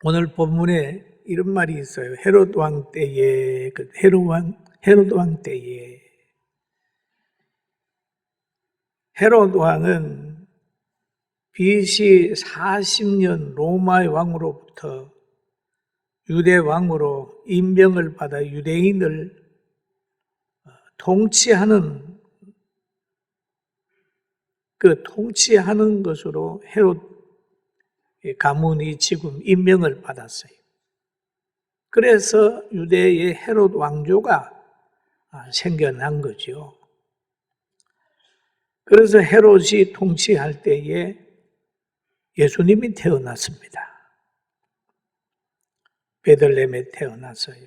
오늘 본문에 이런 말이 있어요. 헤롯 왕 때에, 헤롯 왕 때에. 헤롯 왕은 BC 40년 로마의 왕으로부터 유대 왕으로 임명을 받아 유대인을 통치하는 것으로 헤롯 가문이 지금 임명을 받았어요. 그래서 유대의 헤롯 왕조가 생겨난 거죠. 그래서 헤롯이 통치할 때에 예수님이 태어났습니다. 베들레헴에 태어났어요.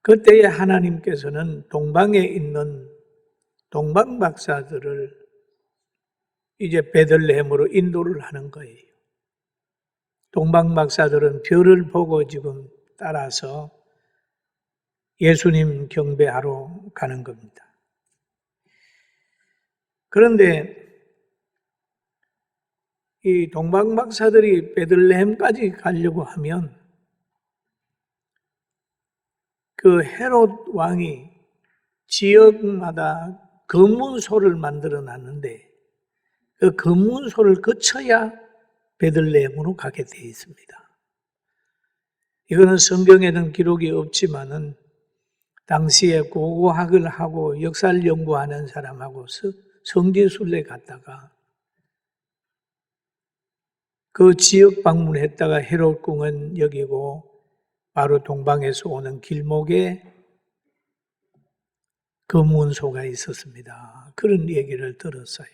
그때에 하나님께서는 동방에 있는 동방 박사들을 이제 베들레헴으로 인도를 하는 거예요. 동방 박사들은 별을 보고 지금 따라서 예수님 경배하러 가는 겁니다. 그런데 이 동방 박사들이 베들레헴까지 가려고 하면 그 헤롯 왕이 지역마다 검문소를 만들어 놨는데 그 검문소를 거쳐야 베들레헴으로 가게 되어 있습니다. 이거는 성경에는 기록이 없지만은 당시에 고고학을 하고 역사를 연구하는 사람하고 성지순례 갔다가 그 지역 방문했다가 헤롯 궁은 여기고 바로 동방에서 오는 길목에 검문소가 있었습니다. 그런 얘기를 들었어요.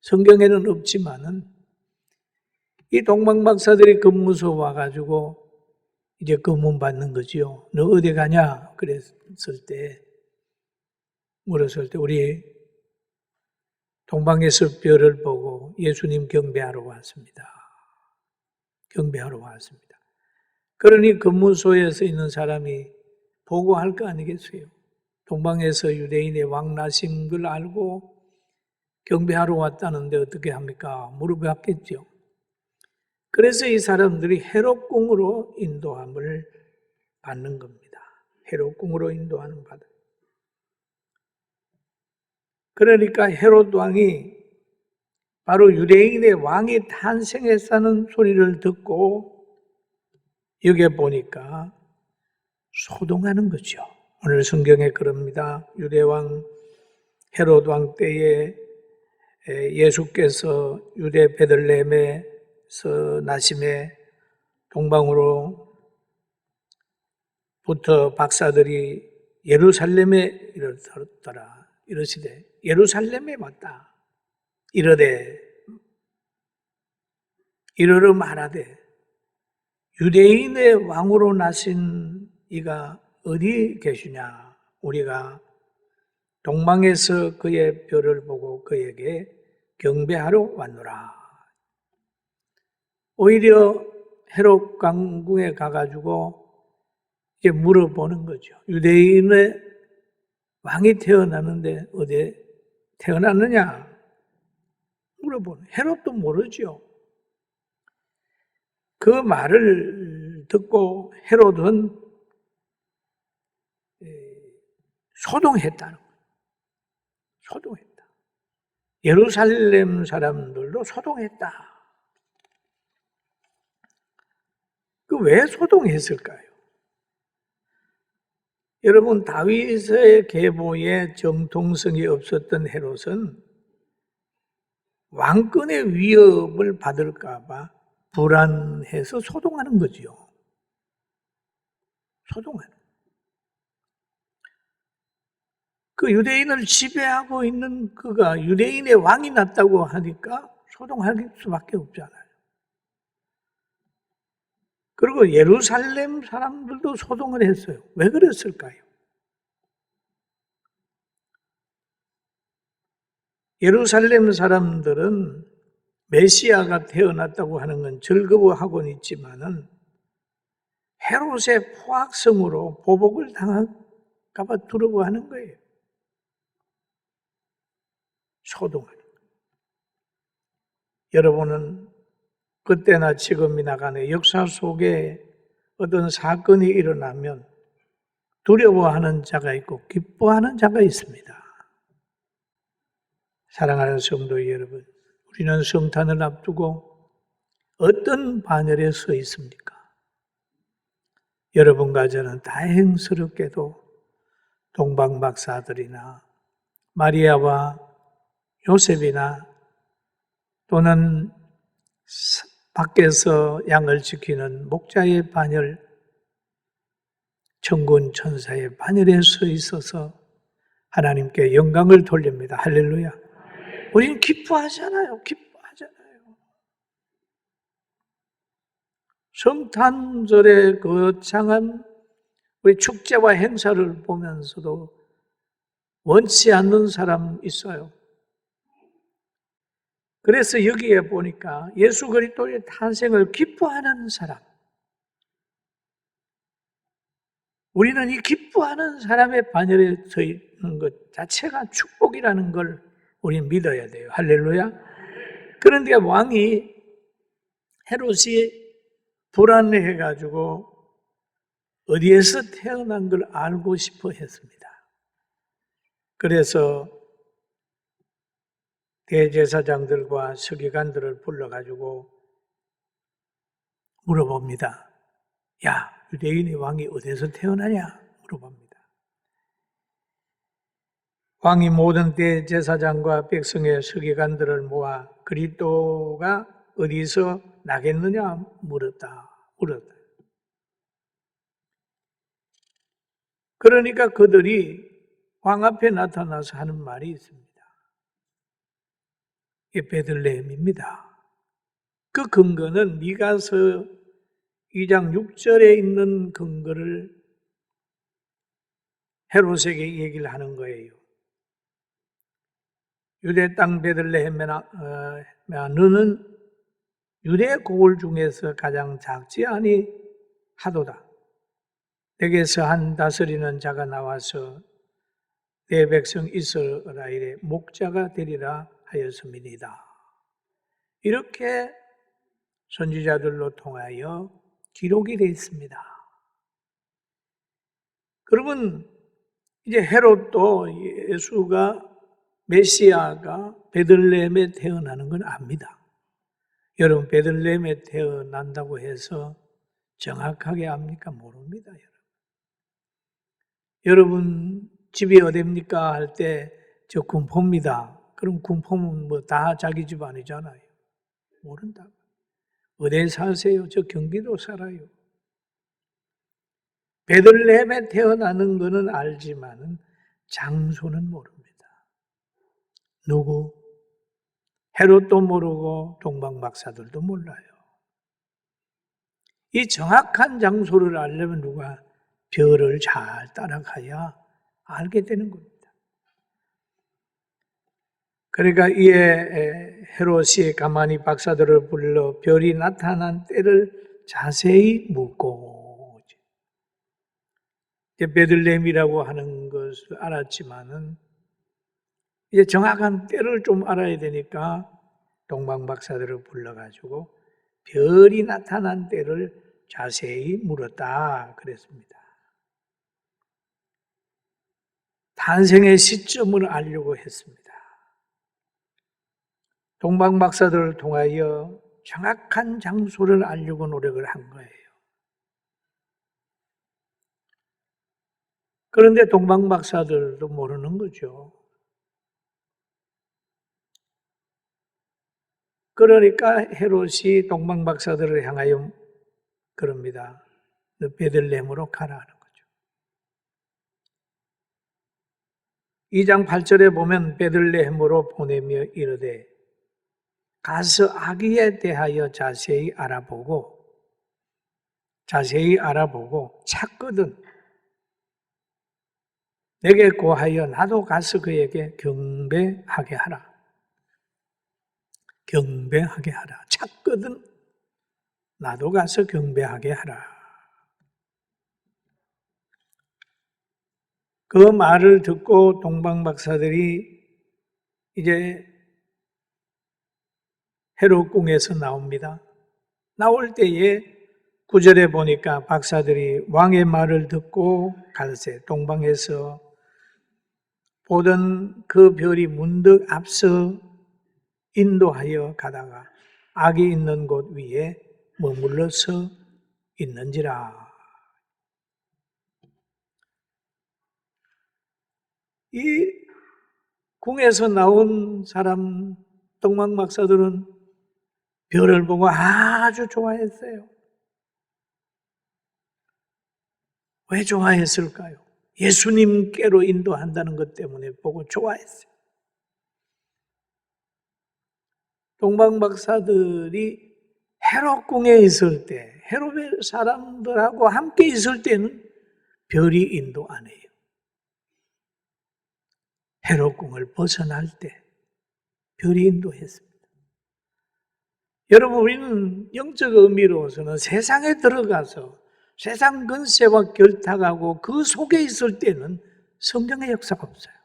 성경에는 없지만은 이 동방 박사들이 검문소 와가지고 이제 검문 받는 거지요. 너 어디 가냐? 물었을 때 우리 동방에서 별을 보고 예수님 경배하러 왔습니다. 경배하러 왔습니다. 그러니 검문소에서 있는 사람이 보고할 거 아니겠어요? 동방에서 유대인의 왕 나신 걸 알고 경배하러 왔다는데 어떻게 합니까? 물어봤겠죠. 그래서 이 사람들이 헤롯궁으로 인도함을 받는 겁니다. 헤롯궁으로 인도하는 받아. 그러니까 헤롯 왕이 바로 유대인의 왕이 탄생했다는 소리를 듣고 여기에 보니까 소동하는 거죠. 오늘 성경에 그럽니다. 유대왕 헤롯 왕 때에 예수께서 유대 베들레헴에서 나심에 동방으로부터 박사들이 예루살렘에 이르렀더라. 이르시되 예루살렘에 왔다. 이르되 이르러 말하되 유대인의 왕으로 나신 이가 어디 계시냐? 우리가 동방에서 그의 별을 보고 그에게 경배하러 왔노라. 오히려 헤롯 왕궁에 가가지고 이제 물어보는 거죠. 유대인의 왕이 태어났는데 어디 태어났느냐? 물어보는. 헤롯도 모르죠. 그 말을 듣고 헤롯은 소동했다는 거예요. 소동했다. 예루살렘 사람들도 소동했다. 그 왜 소동했을까요? 여러분, 다윗의 계보에 정통성이 없었던 헤롯은 왕권의 위협을 받을까 봐 불안해서 소동하는 거죠. 소동하는. 그 유대인을 지배하고 있는 그가 유대인의 왕이 났다고 하니까 소동할 수밖에 없잖아요. 그리고 예루살렘 사람들도 소동을 했어요. 왜 그랬을까요? 예루살렘 사람들은 메시아가 태어났다고 하는 건 즐거워하고는 있지만은 헤롯의 포악성으로 보복을 당할까 봐 두려워하는 거예요. 소동하는 거예요. 여러분은 그때나 지금이나 간에 역사 속에 어떤 사건이 일어나면 두려워하는 자가 있고 기뻐하는 자가 있습니다. 사랑하는 성도 여러분, 우리는 성탄을 앞두고 어떤 반열에 서 있습니까? 여러분과 저는 다행스럽게도 동방박사들이나 마리아와 요셉이나 또는 밖에서 양을 지키는 목자의 반열, 천군 천사의 반열에 서 있어서 하나님께 영광을 돌립니다. 할렐루야. 우리는 기뻐하잖아요. 기뻐하잖아요. 성탄절의 거창한 우리 축제와 행사를 보면서도 원치 않는 사람 있어요. 그래서 여기에 보니까 예수 그리스도의 탄생을 기뻐하는 사람, 우리는 이 기뻐하는 사람의 반열에 서 있는 것 자체가 축복이라는 걸 우리는 믿어야 돼요. 할렐루야. 그런데 왕이 헤롯이 불안해가지고 어디에서 태어난 걸 알고 싶어 했습니다. 그래서 대제사장들과 서기관들을 불러가지고 물어봅니다. 야, 유대인의 왕이 어디서 태어나냐? 물어봅니다. 왕이 모든 대제사장과 백성의 서기관들을 모아 그리스도가 어디서 나겠느냐 물었다. 그러니까 그들이 왕 앞에 나타나서 하는 말이 있습니다. 이게 베들레헴입니다. 그 근거는 미가서 2장 6절에 있는 근거를 헤롯에게 얘기를 하는 거예요. 유대 땅 베들레헴에 너는 유대 고을 중에서 가장 작지 아니 하도다. 내게서 한 다스리는 자가 나와서 내 백성 이스라엘의 목자가 되리라 하였음이니이다. 이렇게 선지자들로 통하여 기록이 되어 있습니다. 그러면 이제 헤롯도 예수가 메시아가 베들레헴에 태어나는 건 압니다. 여러분 베들레헴에 태어난다고 해서 정확하게 압니까? 모릅니다. 여러분 집이 어디입니까? 할 때 저 군포입니다. 그럼 군포는 뭐 다 자기 집 아니잖아요. 모른다. 어디에 사세요? 저 경기도 살아요. 베들레헴에 태어나는 것은 알지만 장소는 모릅니다. 누구? 헤롯도 모르고 동방박사들도 몰라요. 이 정확한 장소를 알려면 누가? 별을 잘 따라가야 알게 되는 겁니다. 그러니까 이에 헤롯이 가만히 박사들을 불러 별이 나타난 때를 자세히 묻고 이제 베들레헴이라고 하는 것을 알았지만은 이제 정확한 때를 좀 알아야 되니까 동방박사들을 불러가지고 별이 나타난 때를 자세히 물었다 그랬습니다. 탄생의 시점을 알려고 했습니다. 동방박사들을 통하여 정확한 장소를 알려고 노력을 한 거예요. 그런데 동방박사들도 모르는 거죠. 그러니까 헤롯이 동방박사들을 향하여 그럽니다. 너 베들레헴으로 가라 하는 거죠. 2장 8절에 보면 베들레헴으로 보내며 이르되 가서 아기에 대하여 자세히 알아보고 찾거든 내게 고하여 나도 가서 그에게 경배하게 하라. 경배하게 하라. 찾거든 나도 가서 경배하게 하라. 그 말을 듣고 동방박사들이 이제 헤롯 궁에서 나옵니다. 나올 때에 9절에 보니까 박사들이 왕의 말을 듣고 갈새 동방에서 보던 그 별이 문득 앞서 인도하여 가다가 악이 있는 곳 위에 머물러서 있는지라. 이 궁에서 나온 사람, 동방 박사들은 별을 보고 아주 좋아했어요. 왜 좋아했을까요? 예수님께로 인도한다는 것 때문에 보고 좋아했어요. 동방 박사들이 헤롯궁에 있을 때, 헤롯의 사람들하고 함께 있을 때는 별이 인도 안 해요. 헤롯궁을 벗어날 때 별이 인도했습니다. 여러분, 우리는 영적 의미로서는 세상에 들어가서 세상 근세와 결탁하고 그 속에 있을 때는 성령의 역사가 없어요.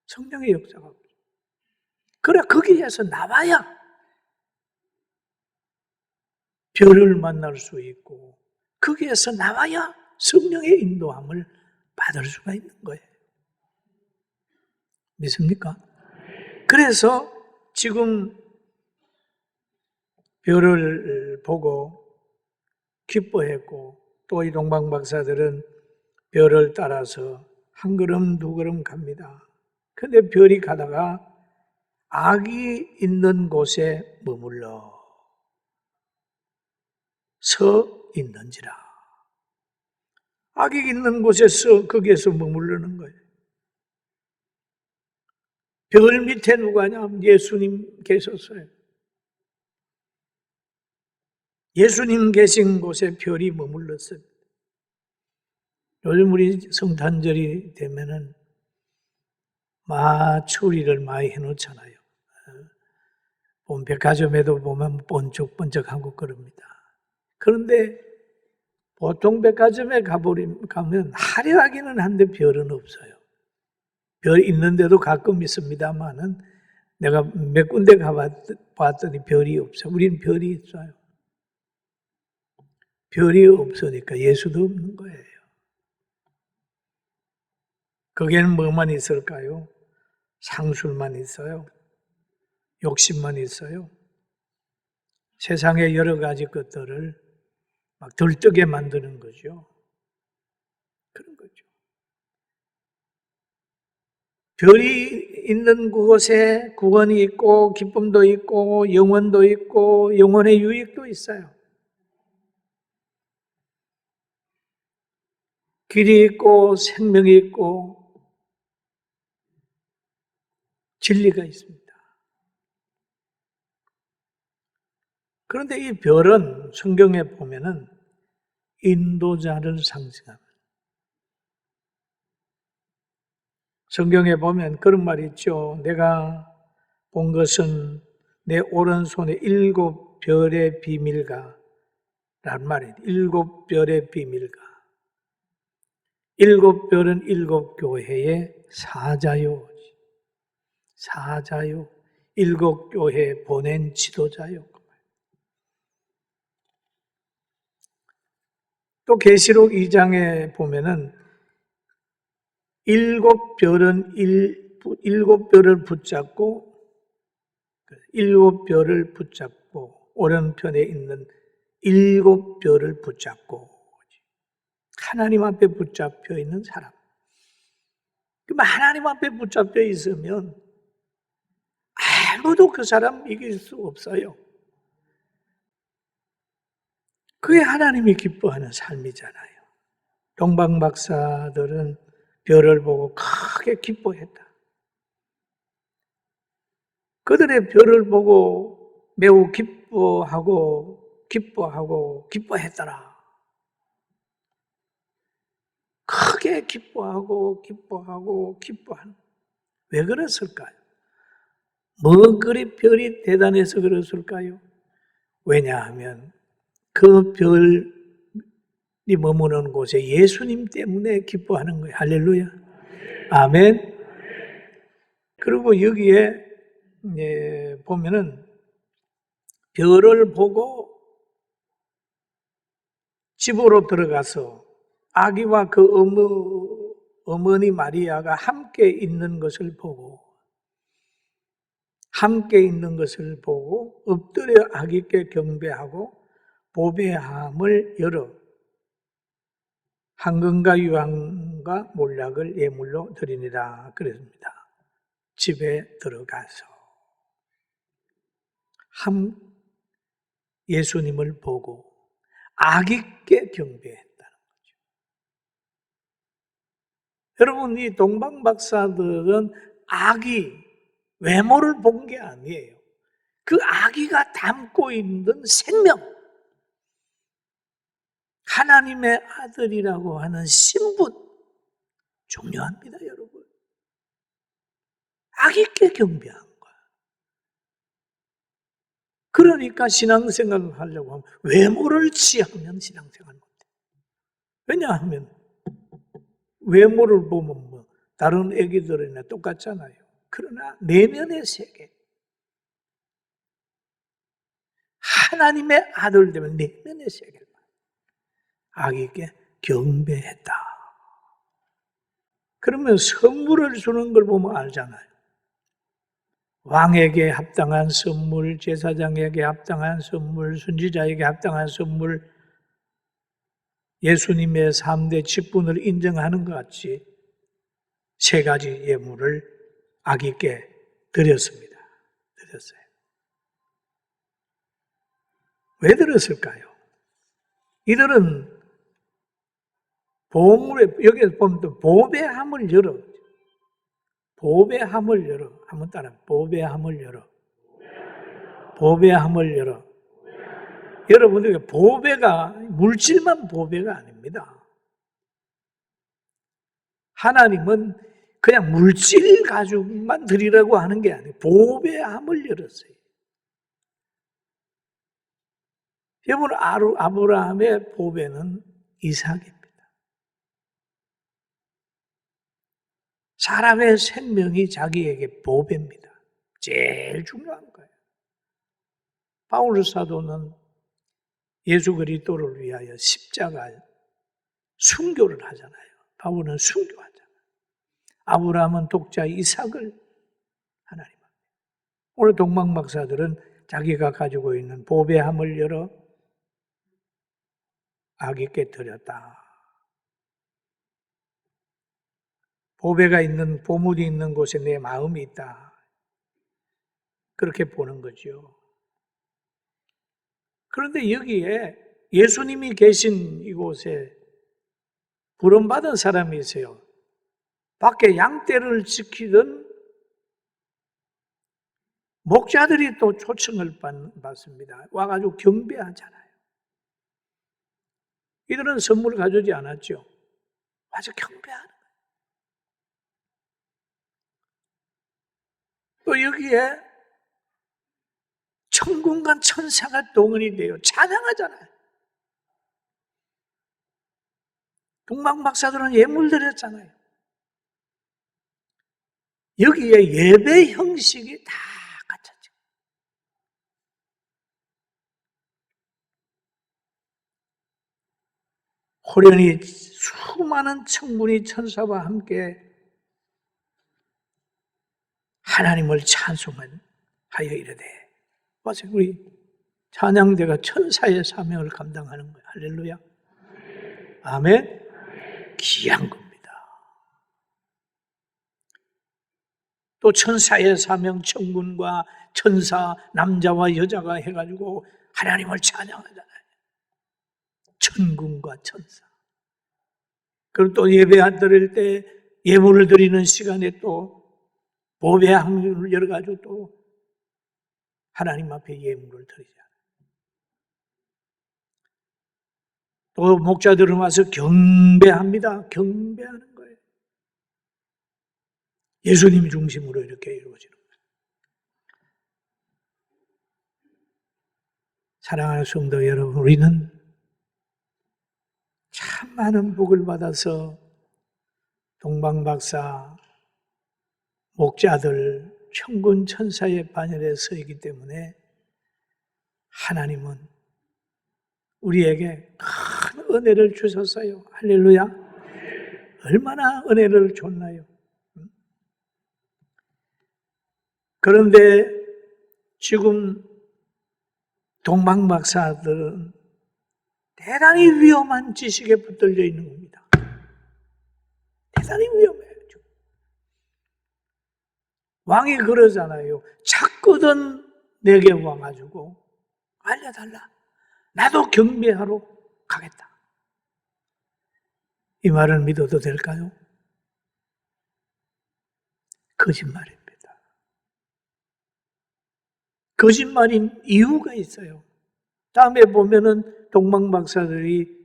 성령의 역사가 없어요. 그래, 거기에서 나와야 별을 만날 수 있고 거기에서 나와야 성령의 인도함을 받을 수가 있는 거예요. 믿습니까? 그래서 지금 별을 보고 기뻐했고 또 이 동방 박사들은 별을 따라서 한 걸음 두 걸음 갑니다. 근데 별이 가다가 악이 있는 곳에 머물러 서 있는지라. 악이 있는 곳에서 거기에서 머무르는 거예요. 별 밑에 누가냐? 예수님 계셨어요. 예수님 계신 곳에 별이 머물렀어요. 요즘 우리 성탄절이 되면은 마추리를 많이 해놓잖아요. 백화점에도 보면 번쩍번쩍하고 그럽니다. 그런데 보통 백화점에 가면 화려하기는 한데 별은 없어요. 별 있는데도 가끔 있습니다만은 내가 몇 군데 가봤더니 별이 없어요. 우리는 별이 있어요. 별이 없으니까 예수도 없는 거예요. 거기에는 뭐만 있을까요? 상술만 있어요. 욕심만 있어요. 세상의 여러 가지 것들을 막 들뜨게 만드는 거죠. 그런 거죠. 별이 있는 그곳에 구원이 있고 기쁨도 있고 영원도 있고 영혼의 유익도 있어요. 길이 있고 생명이 있고 진리가 있습니다. 그런데 이 별은 성경에 보면은 인도자를 상징합니다. 성경에 보면 그런 말이 있죠. 내가 본 것은 내 오른손에 7 별의 비밀가 라는 말이에요. 7 별의 비밀가. 7 별은 7 교회의 사자요. 사자요. 7 교회 보낸 지도자요. 또 계시록 2장에 보면은 7 별은 7 별을 붙잡고 7 별을 붙잡고 오른편에 있는 7 별을 붙잡고 하나님 앞에 붙잡혀 있는 사람. 그러면 하나님 앞에 붙잡혀 있으면 아무도 그 사람 이길 수 없어요. 그게 하나님이 기뻐하는 삶이잖아요. 동방 박사들은 별을 보고 크게 기뻐했다. 그들의 별을 보고 매우 기뻐했더라. 크게 기뻐하는. 왜 그랬을까요? 뭐 그리 별이 대단해서 그랬을까요? 왜냐하면 그 별이 머무는 곳에 예수님 때문에 기뻐하는 거예요. 할렐루야. 아멘. 그리고 여기에 보면은 별을 보고 집으로 들어가서 아기와 그 어머니 마리아가 함께 있는 것을 보고 엎드려 아기께 경배하고 보배함을 열어 황금과 유황과 몰락을 예물로 드리니라 그랬습니다. 집에 들어가서 예수님을 보고 아기께 경배했다는 거죠. 여러분, 이 동방박사들은 아기 외모를 본 게 아니에요. 그 아기가 담고 있는 생명, 하나님의 아들이라고 하는 신분, 중요합니다, 여러분. 아기께 경배한 거야. 그러니까 신앙생활을 하려고 하면 외모를 취하면 신앙생활 못해. 왜냐하면 외모를 보면 뭐 다른 애기들이나 똑같잖아요. 그러나 내면의 세계, 하나님의 아들 되면 내면의 세계를 아기께 경배했다. 그러면 선물을 주는 걸 보면 알잖아요. 왕에게 합당한 선물, 제사장에게 합당한 선물, 선지자에게 합당한 선물, 예수님의 3대 직분을 인정하는 것 같이 세 가지 예물을 아기께 드렸습니다. 드렸어요. 왜 드렸을까요? 이들은 보물에, 여기서 보면 또 보배함을 열어. 보배함을 열어. 한번 따라. 보배함을 열어. 보배함을 열어. 여러분들, 보배가 물질만 보배가 아닙니다. 하나님은 그냥 물질 가죽만 드리라고 하는 게 아니에요. 보배함을 열었어요. 여러분, 아브라함의 보배는 이삭입니다. 사람의 생명이 자기에게 보배입니다. 제일 중요한 거예요. 바울 사도는 예수 그리스도를 위하여 십자가 순교를 하잖아요. 바울은 순교하잖아요. 아브라함은 독자 이삭을 하나님 앞에. 오늘 동방박사들은 자기가 가지고 있는 보배함을 열어 아기께 드렸다. 보배가 있는, 보물이 있는 곳에 내 마음이 있다. 그렇게 보는 거죠. 그런데 여기에 예수님이 계신 이곳에 부름받은 사람이 있어요. 밖에 양떼를 지키던 목자들이 또 초청을 받습니다. 와가지고 경배하잖아요. 이들은 선물을 가져오지 않았죠. 와서 경배하는 거예요. 또 여기에 천군과 천사가 동원이 돼요. 찬양하잖아요. 동방박사들은 예물 드렸잖아요. 여기에 예배 형식이 다 갖춰져. 호련히 수많은 천군이 천사와 함께 하나님을 찬송하여 이르되, 맞아요. 우리 찬양대가 천사의 사명을 감당하는 거예요. 할렐루야. 아멘. 귀한 겁니다. 또 천사의 사명, 천군과 천사, 남자와 여자가 해가지고 하나님을 찬양하잖아요. 천군과 천사. 그리고 또 예배 드릴 때, 예물을 드리는 시간에 또 보배함을 열어가지고 또 하나님 앞에 예물을 드리잖아요. 또 목자들은 와서 경배합니다. 경배하는 거예요. 예수님 중심으로 이렇게 이루어지는 거예요. 사랑하는 성도 여러분, 우리는 참 많은 복을 받아서 동방박사, 목자들, 천군 천사의 반열에 서 있기 때문에 하나님은 우리에게 큰 은혜를 주셨어요. 할렐루야. 얼마나 은혜를 줬나요? 그런데 지금 동방박사들은 대단히 위험한 지식에 붙들려 있는 겁니다. 대단히 위험해요. 왕이 그러잖아요. 찾거든 내게 와가지고 알려달라. 나도 경배하러 가겠다. 이 말을 믿어도 될까요? 거짓말입니다. 거짓말인 이유가 있어요. 다음에 보면은 동방박사들이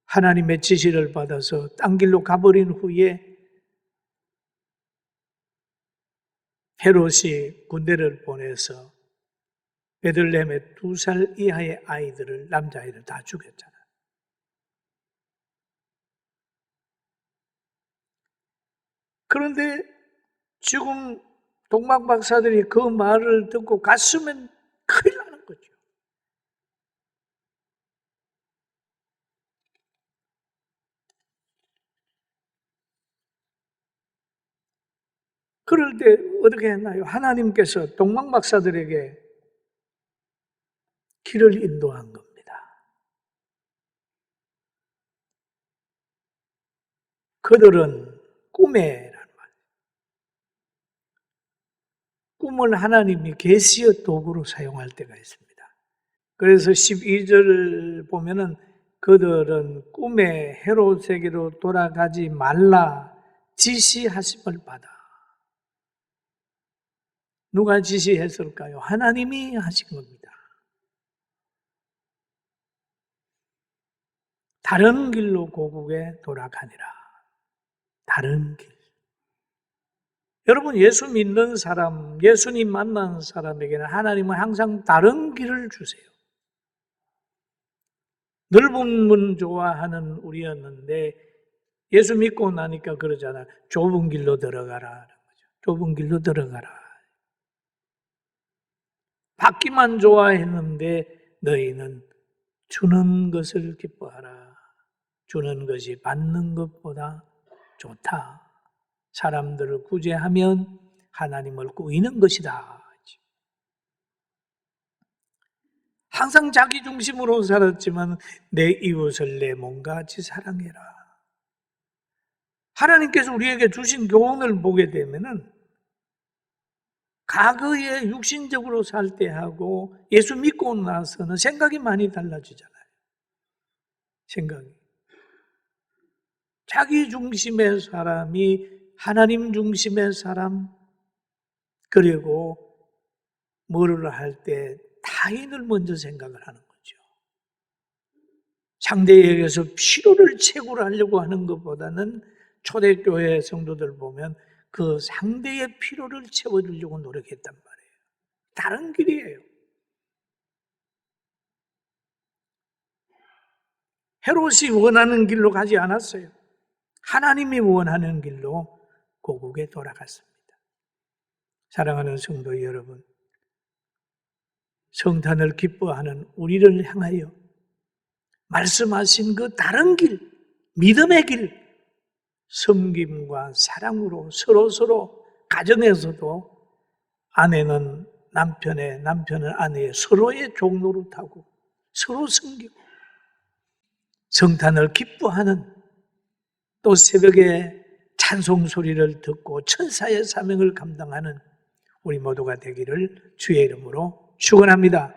하나님의 지시를 받아서 딴 길로 가버린 후에 헤롯이 군대를 보내서 베들레헴의 2살 이하의 아이들을, 남자아이를 다 죽였잖아요. 그런데 지금 동방박사들이 그 말을 듣고 갔으면 큰일 나는 거죠. 그럴 때 어떻게 했나요? 하나님께서 동방박사들에게 길을 인도한 겁니다. 그들은 꿈에란 말, 꿈을 하나님이 계시의 도구로 사용할 때가 있습니다. 그래서 12절 보면은 그들은 꿈에 헤롯에게로 돌아가지 말라 지시하심을 받아. 누가 지시했을까요? 하나님이 하신 겁니다. 다른 길로 고국에 돌아가니라. 다른 길. 여러분, 예수 믿는 사람, 예수님 만난 사람에게는 하나님은 항상 다른 길을 주세요. 넓은 문 좋아하는 우리였는데 예수 믿고 나니까 그러잖아. 좁은 길로 들어가라. 좁은 길로 들어가라. 받기만 좋아했는데 너희는 주는 것을 기뻐하라. 주는 것이 받는 것보다 좋다. 사람들을 구제하면 하나님을 꾸이는 것이다. 항상 자기 중심으로 살았지만 내 이웃을 내 몸같이 사랑해라. 하나님께서 우리에게 주신 교훈을 보게 되면은 과거에 육신적으로 살 때하고 예수 믿고 나서는 생각이 많이 달라지잖아요. 생각이. 자기 중심의 사람이 하나님 중심의 사람, 그리고 뭐를 할 때 타인을 먼저 생각을 하는 거죠. 상대에게서 필요를 채굴하려고 하는 것보다는 초대교회 성도들 보면 그 상대의 필요를 채워주려고 노력했단 말이에요. 다른 길이에요. 헤롯이 원하는 길로 가지 않았어요. 하나님이 원하는 길로 고국에 돌아갔습니다. 사랑하는 성도 여러분, 성탄을 기뻐하는 우리를 향하여 말씀하신 그 다른 길, 믿음의 길, 섬김과 사랑으로 서로 가정에서도 아내는 남편의, 남편은 아내의 서로의 종로를 타고 서로 섬기고 성탄을 기뻐하는, 또 새벽에 찬송 소리를 듣고 천사의 사명을 감당하는 우리 모두가 되기를 주의 이름으로 축원합니다.